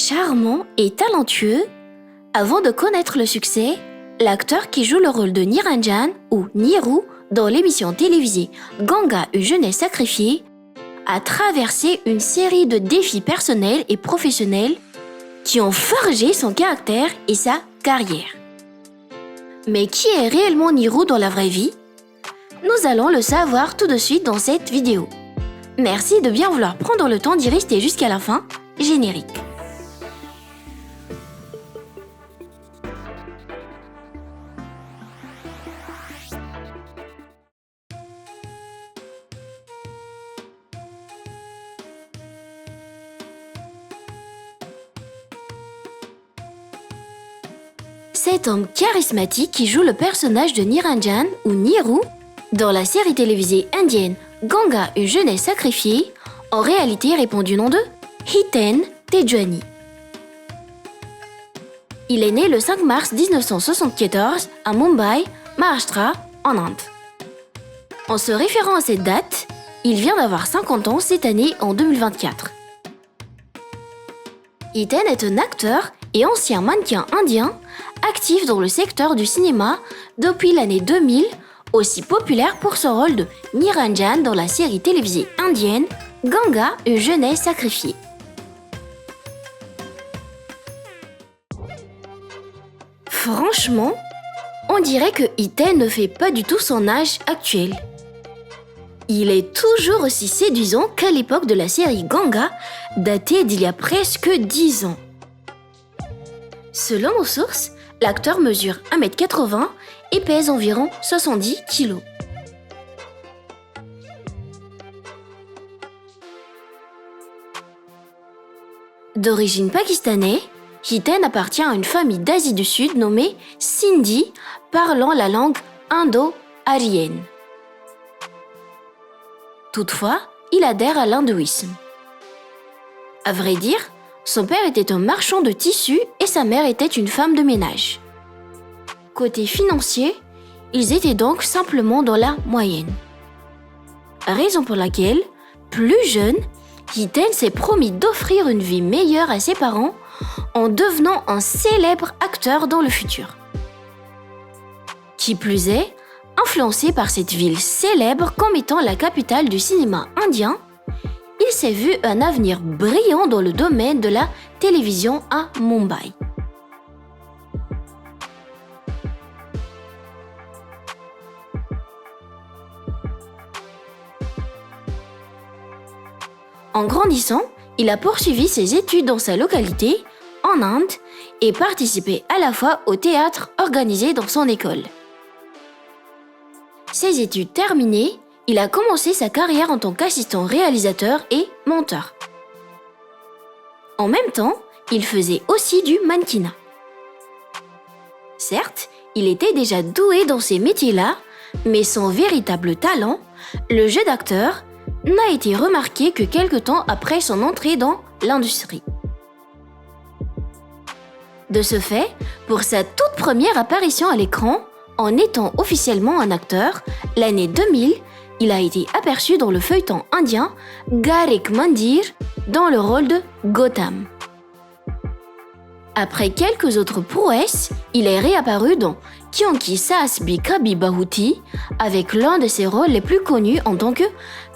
charmant et talentueux, avant de connaître le succès, l'acteur qui joue le rôle de Niranjan ou Niru dans l'émission télévisée Ganga, une jeunesse sacrifiée, a traversé une série de défis personnels et professionnels qui ont forgé son caractère et sa carrière. Mais qui est réellement Niru dans la vraie vie? Nous allons le savoir tout de suite dans cette vidéo. Merci de bien vouloir prendre le temps d'y rester jusqu'à la fin. Générique. Cet homme charismatique qui joue le personnage de Niranjan ou Niru dans la série télévisée indienne Ganga, une jeunesse sacrifiée, en réalité répond du nom de Hiten Tejwani. Il est né le 5 mars 1974 à Mumbai, Maharashtra, en Inde. En se référant à cette date, il vient d'avoir 50 ans cette année en 2024. Hiten est un acteur et ancien mannequin indien actif dans le secteur du cinéma depuis l'année 2000, aussi populaire pour son rôle de Niranjan dans la série télévisée indienne Ganga, une jeunesse sacrifiée. Franchement, on dirait que Hiten ne fait pas du tout son âge actuel. Il est toujours aussi séduisant qu'à l'époque de la série Ganga, datée d'il y a presque 10 ans. Selon nos sources, l'acteur mesure 1m80 et pèse environ 70 kg. D'origine pakistanaise, Hiten appartient à une famille d'Asie du Sud nommée Sindhi, parlant la langue indo-aryenne. Toutefois, il adhère à l'hindouisme. À vrai dire, son père était un marchand de tissus et sa mère était une femme de ménage. Côté financier, ils étaient donc simplement dans la moyenne. Raison pour laquelle, plus jeune, Hiten s'est promis d'offrir une vie meilleure à ses parents en devenant un célèbre acteur dans le futur. Qui plus est, influencé par cette ville célèbre comme étant la capitale du cinéma indien, il s'est vu un avenir brillant dans le domaine de la télévision à Mumbai. En grandissant, il a poursuivi ses études dans sa localité, en Inde, et participé à la fois au théâtre organisé dans son école. Ses études terminées, il a commencé sa carrière en tant qu'assistant réalisateur et monteur. En même temps, il faisait aussi du mannequinat. Certes, il était déjà doué dans ces métiers-là, mais son véritable talent, le jeu d'acteur, n'a été remarqué que quelque temps après son entrée dans l'industrie. De ce fait, pour sa toute première apparition à l'écran, en étant officiellement un acteur, l'année 2000, il a été aperçu dans le feuilleton indien Garek Mandir dans le rôle de Gotham. Après quelques autres prouesses, il est réapparu dans Kyonki Saas Bhi Kabhi Bahuthi avec l'un de ses rôles les plus connus en tant que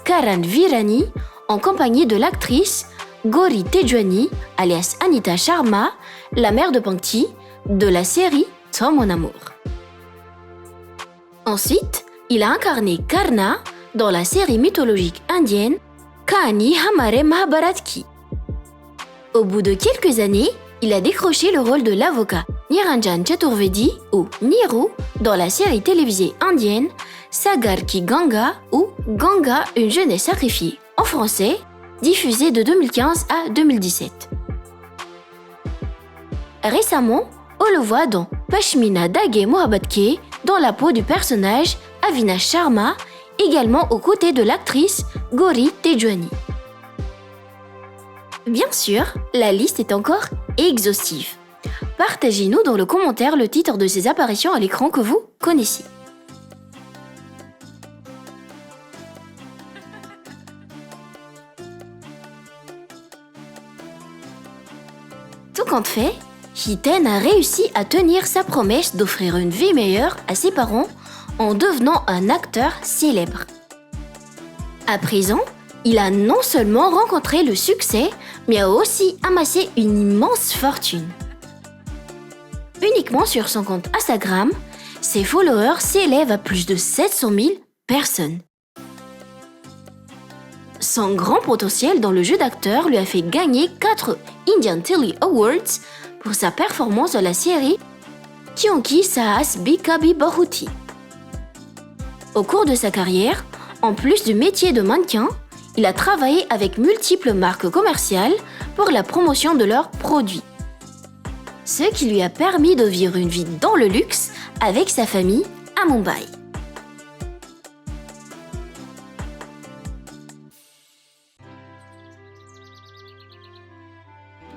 Karan Virani en compagnie de l'actrice Gauri Tejwani alias Anita Sharma, la mère de Pankti, de la série Toi mon amour. Ensuite, il a incarné Karna dans la série mythologique indienne Kahani Hamare Mahabharat Ki. Au bout de quelques années, il a décroché le rôle de l'avocat Niranjan Chaturvedi ou Niru dans la série télévisée indienne Sagar Ki Ganga ou Ganga, une jeunesse sacrifiée en français, diffusée de 2015 à 2017. Récemment, on le voit dans Pashmina Dage Mohabbat Ke dans la peau du personnage Avinash Sharma, également aux côtés de l'actrice Gauri Tejwani. Bien sûr, la liste est encore exhaustive. Partagez-nous dans le commentaire le titre de ces apparitions à l'écran que vous connaissez. Tout compte fait, Hee-tae a réussi à tenir sa promesse d'offrir une vie meilleure à ses parents en devenant un acteur célèbre. À présent, il a non seulement rencontré le succès, mais a aussi amassé une immense fortune. Uniquement sur son compte Instagram, ses followers s'élèvent à plus de 700 000 personnes. Son grand potentiel dans le jeu d'acteur lui a fait gagner 4 Indian Telly Awards pour sa performance dans la série Kyunki Saas Bikabi Bahuti. Au cours de sa carrière, en plus du métier de mannequin, il a travaillé avec multiples marques commerciales pour la promotion de leurs produits. Ce qui lui a permis de vivre une vie dans le luxe avec sa famille à Mumbai.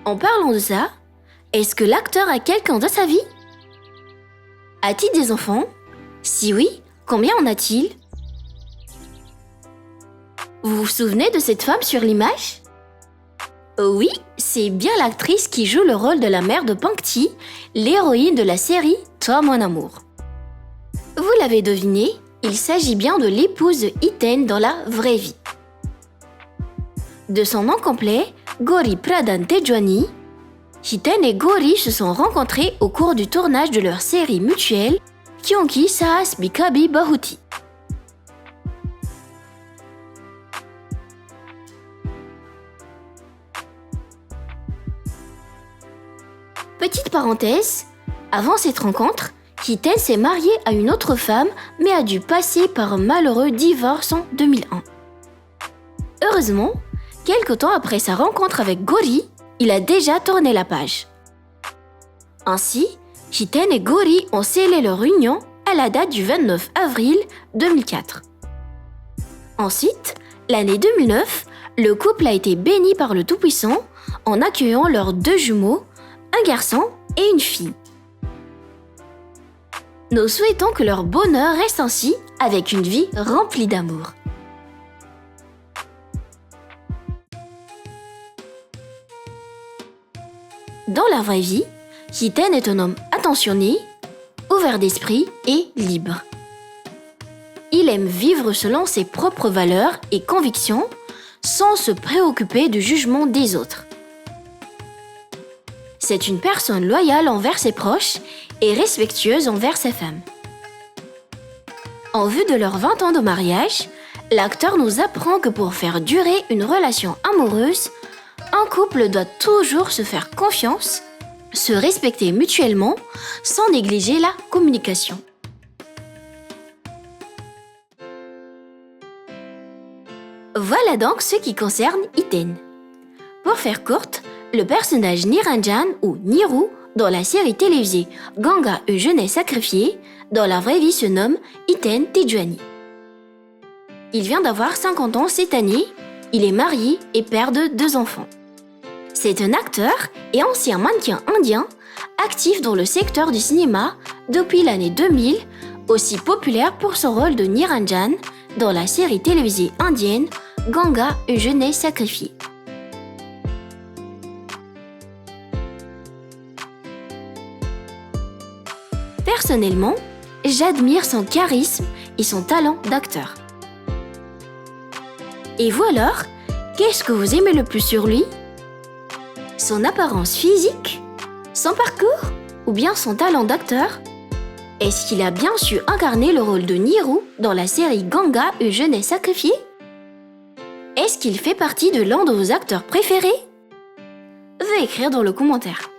En parlant de ça, est-ce que l'acteur a quelqu'un dans sa vie? A-t-il des enfants? Si oui, combien en a-t-il? Vous vous souvenez de cette femme sur l'image? Oui, c'est bien l'actrice qui joue le rôle de la mère de Pankti, l'héroïne de la série Toi mon amour. Vous l'avez deviné, il s'agit bien de l'épouse de Hee-tae dans la vraie vie. De son nom complet, Gauri Pradhan Tejwani, Hee-tae et Gauri se sont rencontrés au cours du tournage de leur série mutuelle Kyunki Saas Bikabi Bahuti. Petite parenthèse, avant cette rencontre, Hee-tae s'est marié à une autre femme mais a dû passer par un malheureux divorce en 2001. Heureusement, quelque temps après sa rencontre avec Gauri, il a déjà tourné la page. Ainsi, Hee-tae et Gauri ont scellé leur union à la date du 29 avril 2004. Ensuite, l'année 2009, le couple a été béni par le Tout-Puissant en accueillant leurs 2 jumeaux, un garçon et une fille. Nous souhaitons que leur bonheur reste ainsi avec une vie remplie d'amour. Dans la vraie vie, Hee-tae est un homme attentionné, ouvert d'esprit et libre. Il aime vivre selon ses propres valeurs et convictions sans se préoccuper du jugement des autres. C'est une personne loyale envers ses proches et respectueuse envers sa femme. En vue de leurs 20 ans de mariage, l'acteur nous apprend que pour faire durer une relation amoureuse, un couple doit toujours se faire confiance, se respecter mutuellement sans négliger la communication. Voilà donc ce qui concerne Hee-tae. Pour faire courte, le personnage Niranjan ou Niru dans la série télévisée Ganga et Jeunesse sacrifiée, dans la vraie vie se nomme Hee-tae Tejwani. Il vient d'avoir 50 ans cette année, il est marié et père de 2 enfants. C'est un acteur et ancien mannequin indien, actif dans le secteur du cinéma depuis l'année 2000, aussi populaire pour son rôle de Niranjan dans la série télévisée indienne Ganga et Jeunesse sacrifiée. Personnellement, j'admire son charisme et son talent d'acteur. Et vous alors, qu'est-ce que vous aimez le plus sur lui? Son apparence physique? Son parcours? Ou bien son talent d'acteur? Est-ce qu'il a bien su incarner le rôle de Niru dans la série Ganga et Jeunesse sacrifiée? Est-ce qu'il fait partie de l'un de vos acteurs préférés? Veuillez écrire dans le commentaire.